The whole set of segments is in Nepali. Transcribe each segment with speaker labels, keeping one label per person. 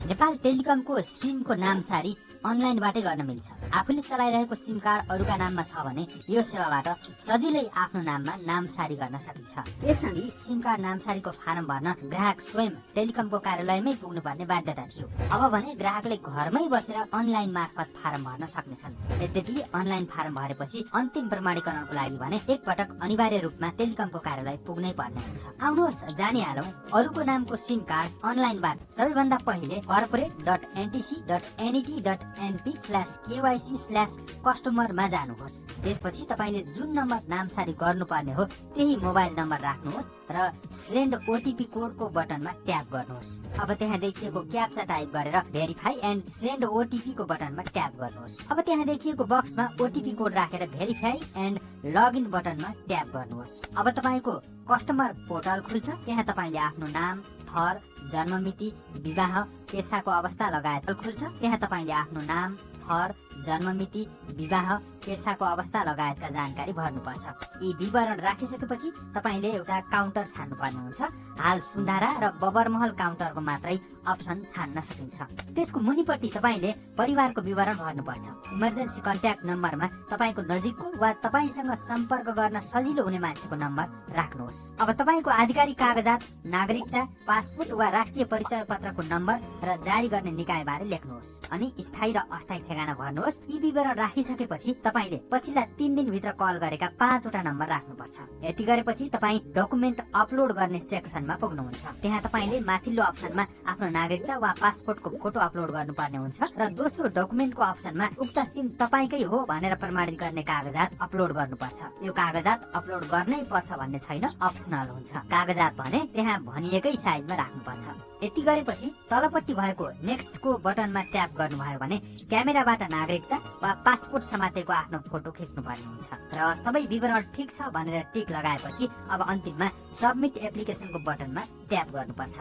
Speaker 1: नेपाल टेलिकमको सिमको नामसारी अनलाइनबाटै गर्न मिल्छ। आफूले चलाइरहेको सिम कार्ड अरूका नाममा छ भने यो सेवाबाट सजिलै आफ्नो नाममा नामसारी गर्न सकिन्छ। यससँगै सिम कार्ड नामसारीको फारम भर्न ग्राहक स्वयं टेलिकमको कार्यालयमै पुग्नुपर्ने बाध्यता थियो। अब भने ग्राहकले घरमै बसेर अनलाइन मार्फत फारम भर्न सक्नेछन्। यद्यपि अनलाइन फारम भरेपछि अन्तिम प्रमाणीकरणको लागि भने एकपटक अनिवार्य रूपमा टेलिकमको कार्यालय पुग्नै पर्ने हुन्छ। आउनुहोस् जानिहालौं अरूको नामको सिम कार्ड अनलाइनबाट। सबैभन्दा पहिले corporate.ntc.np/kyc/customer मा जानुहोस्। त्यसपछि तपाईले जुन नम्बर नामसारी गर्नुपर्ने हो त्यही मोबाइल नम्बर राख्नुहोस् र सेन्ड ओटीपी कोडको बटनमा ट्याप गर्नुहोस्। अब त्यहाँ देखिएको क्याप्चा टाइप गरेर भेरिफाई एन्ड सेन्ड ओटीपी को बटनमा ट्याप गर्नुहोस्। अब त्यहाँ देखिएको बक्समा ओटीपी कोड राखेर भेरिफाई एन्ड लगइन बटनमा ट्याप गर्नुहोस्। अब तपाईको कस्टमर पोर्टल खुल्छ। त्यहाँ तपाईले आफ्नो नाम, थर, जन्ममिति, विवाह, पेसाको अवस्था लगायत खुल्छ। त्यहाँ तपाईले आफ्नो नाम, थर, जन्ममिति, विवाह, पेसाको अवस्था लगायतका जानकारी भर्नुपर्छ। यी विवरण राखिसकेपछि तपाईले एउटा काउन्टर छान्नुपर्ने हुन्छ। हाल सुन्धारा र बबरमहल काउन्टरको मात्रै अप्सन छान्न सकिन्छ। त्यसको मुनिपट्टि तपाईले परिवारको विवरण भर्नुपर्छ। इमर्जेन्सी कन्ट्याक्ट नम्बरमा तपाईको नजिकको वा तपाईसँग सम्पर्क गर्न सजिलो हुने मान्छेको नम्बर राख्नुहोस्। अब तपाईको आधिकारिक कागजात, नागरिकता, पासपोर्ट वा राष्ट्रिय परिचय पत्रको नम्बर र जारी गर्ने निकायबारे लेख्नुहोस् अनि स्थायी र अस्थायी ठेगाना भर्नुहोस्। यी विवरण राखिसकेपछि तपाईले पछिल्ला 3 दिनभित्र कल गरेका 5 वटा नम्बर राख्नुपर्छ। यति गरेपछि तपाई डकुमेन्ट अपलोड गर्ने सेक्सनमा पुग्नुहुन्छ। त्यहाँ तपाईले माथिल्लो अप्सनमा आफ्नो नागरिकता वा पासपोर्टको फोटो अपलोड गर्नुपर्ने हुन्छ र दोस्रो डकुमेन्टको अप्सनमा उक्त सिम तपाईकै हो भनेर प्रमाणित गर्ने कागजात अपलोड गर्नुपर्छ। यो कागजात अपलोड गर्नै पर्छ भन्ने छैन, अप्सनल हुन्छ। कागजात भने त्यहाँ भनिएकै साइजमा राख्नुपर्छ। यति गरेपछि तलपट्टि भएको नेक्स्टको बटनमा ट्याप गर्नुभयो भने क्यामेराबाट नागरिकता वा पासपोर्ट समातेको आफ्नो फोटो खिच्नुपर्ने हुन्छ र सबै विवरण ठिक छ भनेर टिक लगाएपछि अब अन्तिममा सबमिट एप्लिकेसनको बटनमा ट्याप गर्नुपर्छ।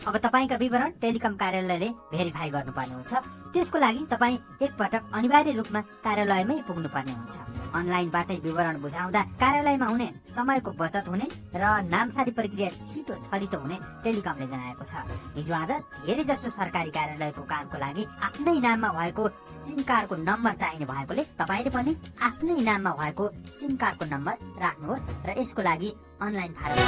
Speaker 1: अब तपाईका विवरण टेलिकम कार्यालयले भेरिफाई गर्नुपर्ने हुन्छ। त्यसको लागि तपाई एकपटक अनिवार्य रूपमा कार्यालयमै पुग्नुपर्ने हुन्छ। अनलाइनबाटै विवरण बुझाउँदा कार्यालयमा हुने समयको बचत हुने र नामसारी प्रक्रिया छिटो छरितो हुने टेलिकमले जनाएको छ। हिजो आज धेरै जसो सरकारी कार्यालयको कामको लागि आफ्नै नाममा भएको सिम कार्डको नम्बर चाहिने भएकोले तपाईले पनि आफ्नै नाममा भएको सिम कार्डको नम्बर राख्नुहोस् र यसको लागि अनलाइन फारम